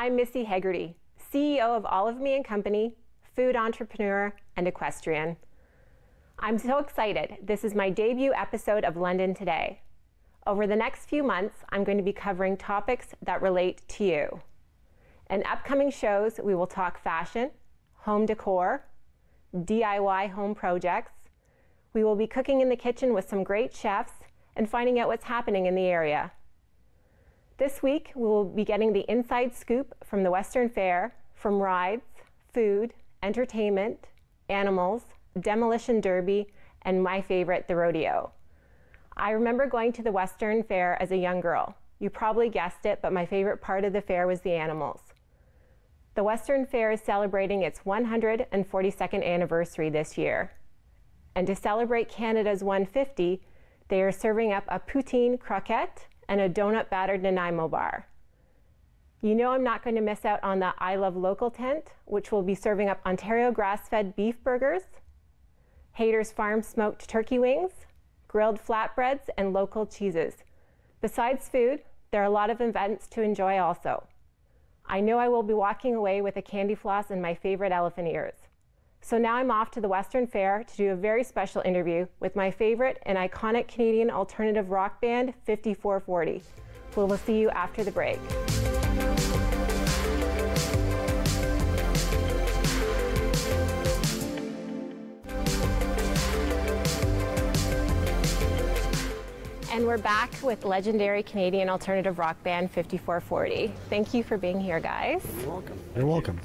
I'm Missy Haggarty, CEO of All of Me & Company, food entrepreneur, and equestrian. I'm so excited. This is my debut episode of London Today. Over the next few months, I'm going to be covering topics that relate to you. In upcoming shows, we will talk fashion, home decor, DIY home projects. We will be cooking in the kitchen with some great chefs and finding out what's happening in the area. This week, we will be getting the inside scoop from the Western Fair, from rides, food, entertainment, animals, demolition derby, and my favorite, the rodeo. I remember going to the Western Fair as a young girl. You probably guessed it, but my favorite part of the fair was the animals. The Western Fair is celebrating its 142nd anniversary this year. And to celebrate Canada's 150, they are serving up a poutine croquette and a donut battered Nanaimo bar. You know I'm not going to miss out on the I Love Local tent, which will be serving up Ontario grass-fed beef burgers, Hayter's Farm smoked turkey wings, grilled flatbreads, and local cheeses. Besides food, there are a lot of events to enjoy also. I know I will be walking away with a candy floss and my favorite elephant ears. So now I'm off to the Western Fair to do a very special interview with my favorite and iconic Canadian alternative rock band, 5440. We will see you after the break. And we're back with legendary Canadian alternative rock band 5440. Thank you for being here, guys. You're welcome. You're welcome.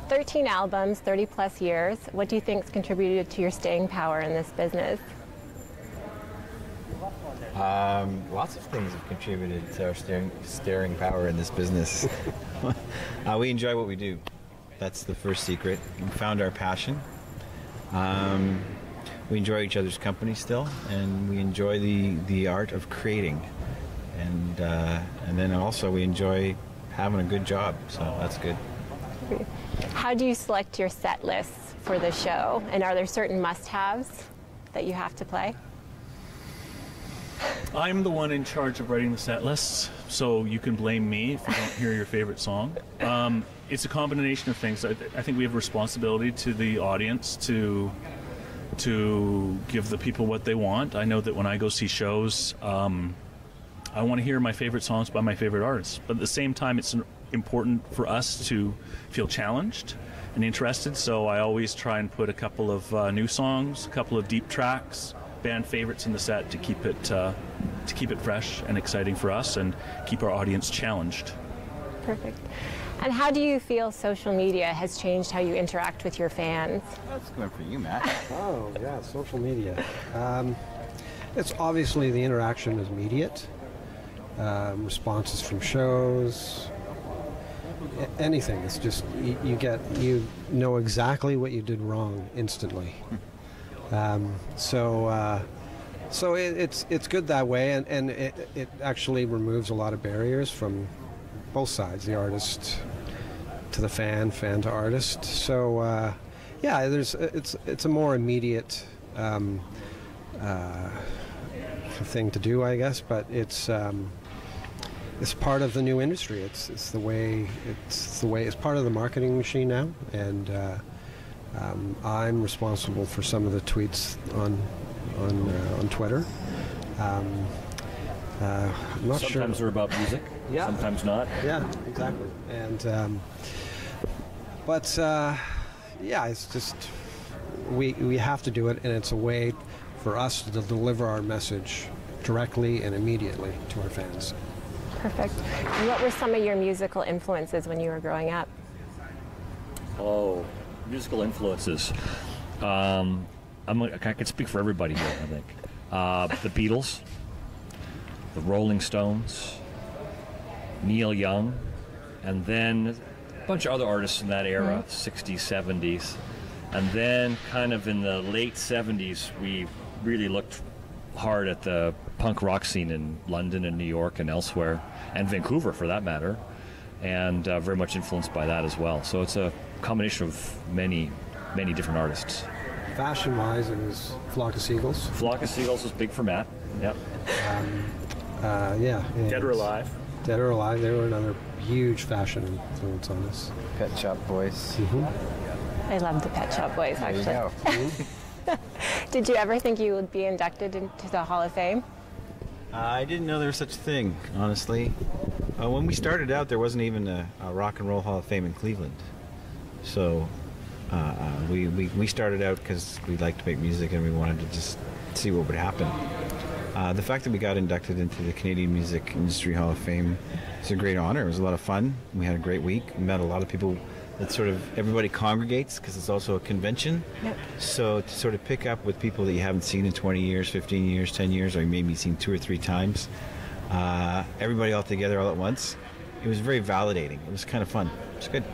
13 albums, 30 plus years. What do you think's contributed to your staying power in this business? Lots of things have contributed to our staying power in this business. We enjoy what we do. That's the first secret. We found our passion. We enjoy each other's company still, and we enjoy the art of creating. And then also we enjoy having a good job, so that's good. How do you select your set lists for the show? And are there certain must-haves that you have to play? I'm the one in charge of writing the set lists, so you can blame me if you don't hear your favorite song. It's a combination of things. I think we have a responsibility to the audience to give the people what they want. I know that when I go see shows, I want to hear my favorite songs by my favorite artists. But at the same time, it's important for us to feel challenged and interested, so I always try and put a couple of new songs, a couple of deep tracks, band favorites in the set to keep it fresh and exciting for us and keep our audience challenged. Perfect. And how do you feel social media has changed how you interact with your fans? That's good for you, Matt. Oh, yeah, social media. It's obviously the interaction is immediate. Responses from shows, anything. It's just you know exactly what you did wrong instantly. So it's good that way, and it actually removes a lot of barriers from both sides, the artist to the fan to artist. So yeah, it's a more immediate thing to do, I guess, but it's part of the new industry. It's part of the marketing machine now, and I'm responsible for some of the tweets on Twitter. I'm not sure. Sometimes they're about music. Yeah. Sometimes not. Yeah, exactly. And yeah, it's just we have to do it, and it's a way for us to deliver our message directly and immediately to our fans. Perfect. And what were some of your musical influences when you were growing up? Oh, musical influences. I can speak for everybody here, I think. The Beatles, the Rolling Stones, Neil Young, and then a bunch of other artists in that era, 60s, 70s. And then kind of in the late 70s, we really looked hard at the punk rock scene in London and New York and elsewhere, and Vancouver for that matter, and very much influenced by that as well. So it's a combination of many different artists. Fashion-wise, it was Flock of Seagulls. Flock of Seagulls was big for Matt. Yep. Yeah. Dead or Alive. Dead or Alive, they were another huge fashion influence on us. Pet Shop Boys. I love the Pet Shop Boys, There you actually. go. Did you ever think you would be inducted into the Hall of Fame? I didn't know there was such a thing, honestly. When we started out, there wasn't even a Rock and Roll Hall of Fame in Cleveland. So we started out because we liked to make music and we wanted to just see what would happen. The fact that we got inducted into the Canadian Music Industry Hall of Fame is a great honor. It was a lot of fun. We had a great week. We met a lot of people that sort of everybody congregates because it's also a convention. Yep. So to sort of pick up with people that you haven't seen in 20 years, 15 years, 10 years, or you maybe seen 2 or 3 times, everybody all together all at once, it was very validating. It was kind of fun. It was good.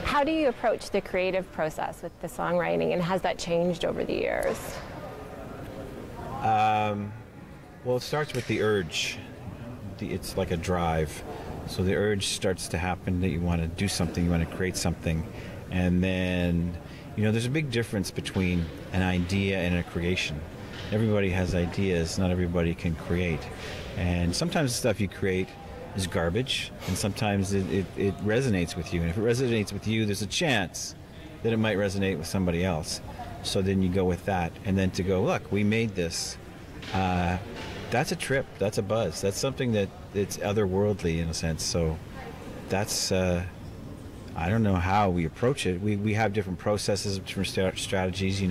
How do you approach the creative process with the songwriting, and has that changed over the years? Well, it starts with the urge. It's like a drive. So the urge starts to happen that you want to do something, you want to create something. And then, there's a big difference between an idea and a creation. Everybody has ideas, not everybody can create. And sometimes the stuff you create is garbage, and sometimes it resonates with you. And if it resonates with you, there's a chance that it might resonate with somebody else. So then you go with that. And then to go, look, we made this. That's a trip. That's a buzz. That's something that it's otherworldly in a sense. So that's, I don't know how we approach it. We have different processes, different strategies,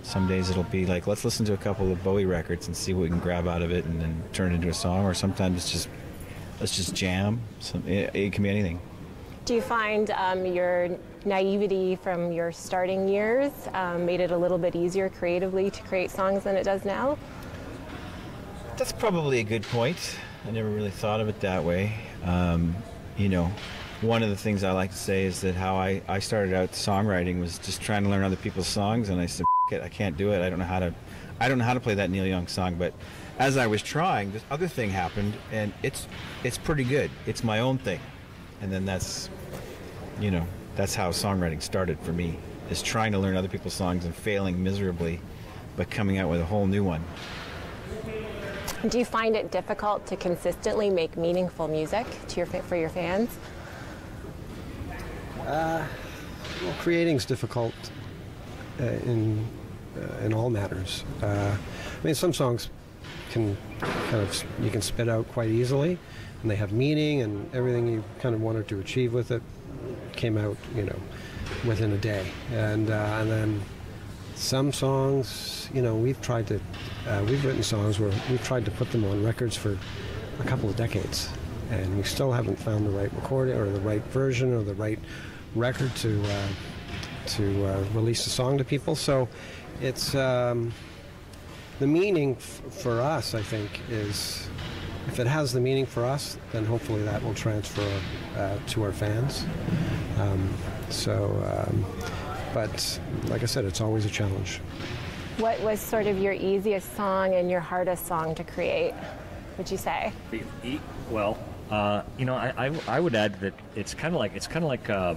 Some days it'll be like, let's listen to a couple of Bowie records and see what we can grab out of it and then turn it into a song. Or sometimes it's just, let's just jam. It can be anything. Do you find your naivety from your starting years made it a little bit easier creatively to create songs than it does now? That's probably a good point. I never really thought of it that way. One of the things I like to say is that how I started out songwriting was just trying to learn other people's songs, and I said, "F it, I can't do it. I don't know how to play that Neil Young song." But as I was trying, this other thing happened, and it's pretty good. It's my own thing, and then that's how songwriting started for me. Is trying to learn other people's songs and failing miserably, but coming out with a whole new one. Do you find it difficult to consistently make meaningful music for your fans? Well, creating's difficult in all matters. Some songs can you can spit out quite easily, and they have meaning, and everything you kind of wanted to achieve with it came out, within a day. And then some songs, we've written songs where we've tried to put them on records for a couple of decades, and we still haven't found the right recording or the right version or the right record to release a song to people. So it's the meaning for us, I think, is if it has the meaning for us, then hopefully that will transfer to our fans. But like I said, it's always a challenge. What was sort of your easiest song and your hardest song to create, would you say? Well, I would add that it's kind of like a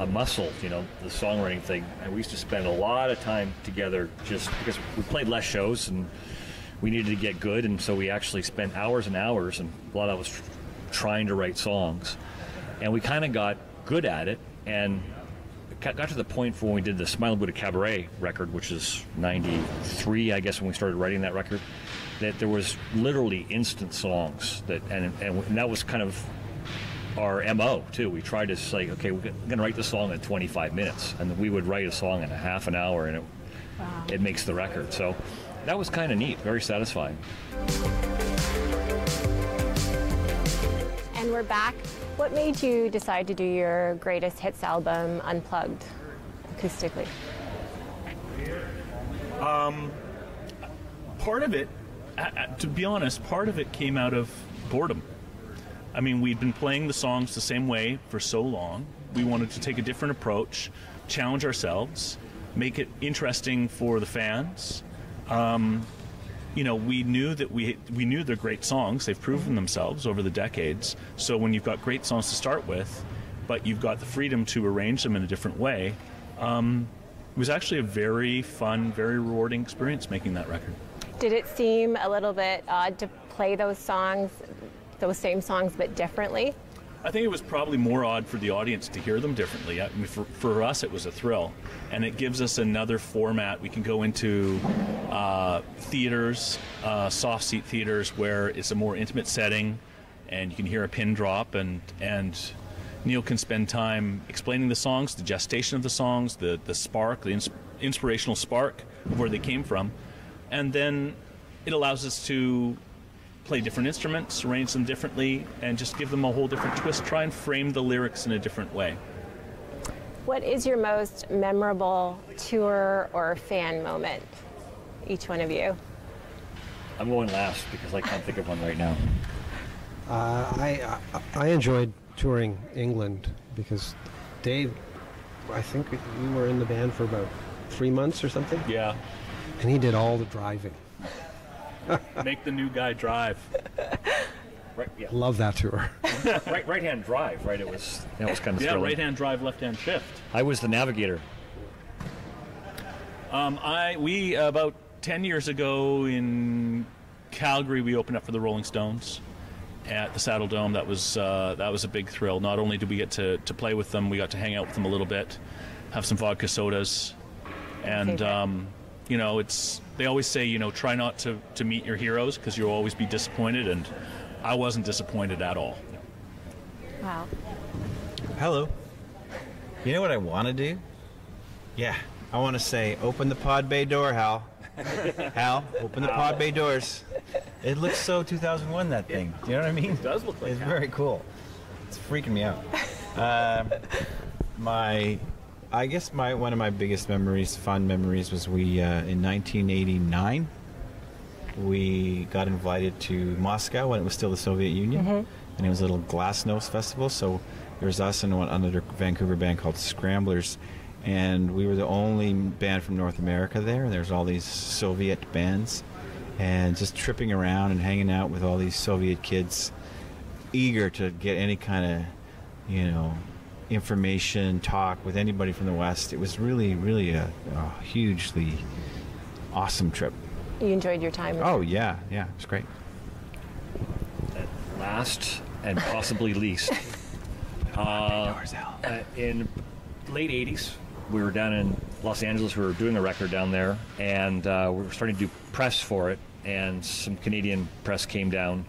muscle, the songwriting thing. And we used to spend a lot of time together just because we played less shows and we needed to get good, and so we actually spent hours and hours, and a lot of us trying to write songs, and we kind of got good at it, and got to the point when we did the Smiling Buddha Cabaret record, which is 93, I guess, when we started writing that record, that there was literally instant songs and that was kind of our MO too. We tried to say, okay, we're going to write the song in 25 minutes, and we would write a song in a half an hour, and it makes the record. So that was kind of neat, very satisfying. And we're back. What made you decide to do your greatest hits album unplugged, acoustically? Part of it, to be honest, part of it came out of boredom. I mean, we'd been playing the songs the same way for so long. We wanted to take a different approach, challenge ourselves, make it interesting for the fans. We knew that we knew they're great songs. They've proven themselves over the decades. So when you've got great songs to start with, but you've got the freedom to arrange them in a different way, it was actually a very fun, very rewarding experience making that record. Did it seem a little bit odd to play those songs those same songs but differently? I think it was probably more odd for the audience to hear them differently. I mean, for us, it was a thrill, and it gives us another format. We can go into theaters, soft seat theaters, where it's a more intimate setting, and you can hear a pin drop, and Neil can spend time explaining the songs, the gestation of the songs, the spark, the inspirational spark of where they came from, and then it allows us to play different instruments, arrange them differently, and just give them a whole different twist, try and frame the lyrics in a different way. What is your most memorable tour or fan moment, each one of you? I'm going last because I can't think of one right now. I enjoyed touring England because Dave, I think you were in the band for about 3 months or something? Yeah. And he did all the driving. Make the new guy drive. Right, yeah. Love that tour. Right-hand drive, right? That was kind of Yeah, thrilling. right-hand drive, left-hand shift. I was the navigator. We about 10 years ago in Calgary, we opened up for the Rolling Stones at the Saddle Dome. That was a big thrill. Not only did we get to play with them, we got to hang out with them a little bit, have some vodka sodas, and you know, they always say, you know, try not to meet your heroes because you'll always be disappointed, and I wasn't disappointed at all. Wow. Hello. You know what I want to do? Yeah, I want to say, open the pod bay door, Hal. Hal, open the pod bay doors. It looks so 2001, that thing. Do you know what I mean? It does look like It's Hal. very cool. It's freaking me out. I guess one of my biggest memories, fond memories, was we in 1989. We got invited to Moscow when it was still the Soviet Union, and it was a little Glasnost festival. So there was us and another Vancouver band called Scramblers, and we were the only band from North America there. There's all these Soviet bands, and just tripping around and hanging out with all these Soviet kids, eager to get any kind of, you know, information, talk with anybody from the West. It was really, really a hugely awesome trip. You enjoyed your time there? Oh, yeah, it was great. Last and possibly least. In late 80s, we were down in Los Angeles. We were doing a record down there, and we were starting to do press for it, and some Canadian press came down,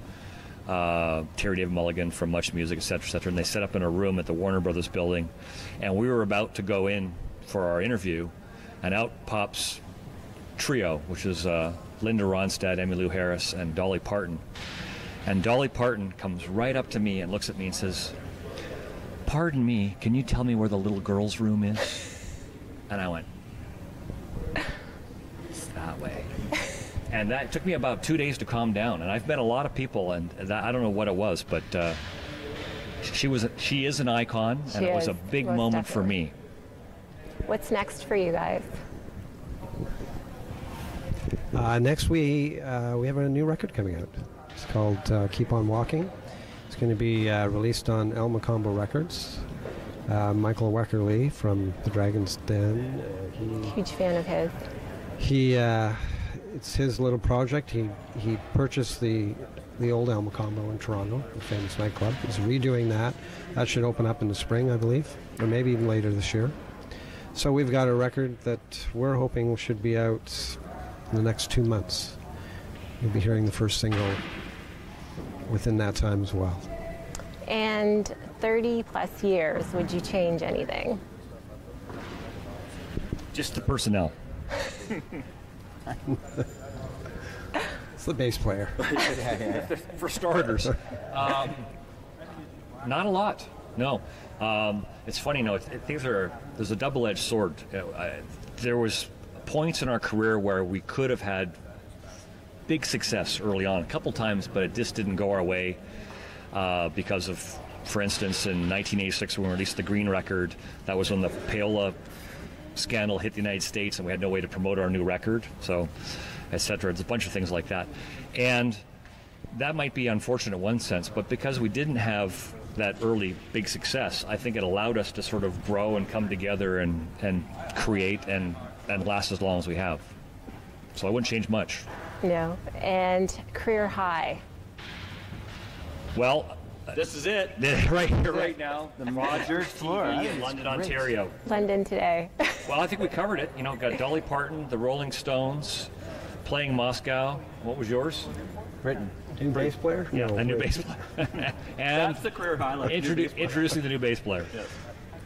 Terry David Mulligan from Much Music, etc., and they set up in a room at the Warner Brothers building, and we were about to go in for our interview, and out pops Trio, which is Linda Ronstadt, Emmylou Harris, and Dolly Parton. And Dolly Parton comes right up to me and looks at me and says, "Pardon me, can you tell me where the little girl's room is?" And I went, "It's that way." And that took me about 2 days to calm down. And I've met a lot of people, and I don't know what it was, but she is an icon, and it was a big most moment for definitely. me. What's next for you guys? Next, we have a new record coming out. It's called Keep On Walking. It's going to be released on El Macombo Records. Michael Weckerly from the Dragon's Den. Huge fan of his. It's his little project. He purchased the old El Macombo in Toronto, the famous nightclub. He's redoing that. That should open up in the spring, I believe, or maybe even later this year. So we've got a record that we're hoping should be out in the next 2 months. You'll be hearing the first single within that time as well. And 30 plus years, would you change anything? Just the personnel. It's the bass player. For starters. Not a lot, no. It's funny, there's a double-edged sword. There was points in our career where we could have had big success early on, a couple times, but it just didn't go our way because of, for instance, in 1986 when we released the Green record, that was when the Paola scandal hit the United States and we had no way to promote our new record, so etc. It's a bunch of things like that, and that might be unfortunate in one sense, but because we didn't have that early big success, I think it allowed us to sort of grow and come together and create and last as long as we have. So I wouldn't change much. No. And career high? Well, This is it. right here, right now, the Rogers floor. TV in London, Ontario. London today. Well, I think we covered it. You know, got Dolly Parton, the Rolling Stones, playing Moscow. What was yours? Britain. New bass player? Yeah, No, a new wait. bass player. And That's the career highlight. introducing the new bass player. Yes.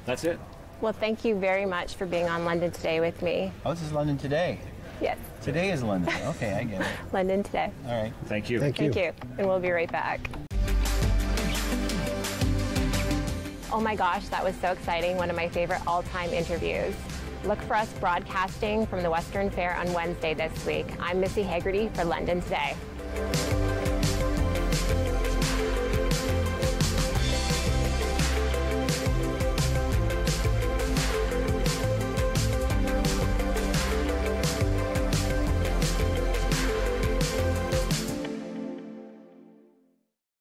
That's it. Well, thank you very much for being on London Today with me. Oh, this is London today. Yes, Today is London. Okay, I get it. London Today. All right. Thank you. Thank you. Thank you. And we'll be right back. Oh my gosh, that was so exciting. One of my favorite all-time interviews. Look for us broadcasting from the Western Fair on Wednesday this week. I'm Missy Haggarty for London Today.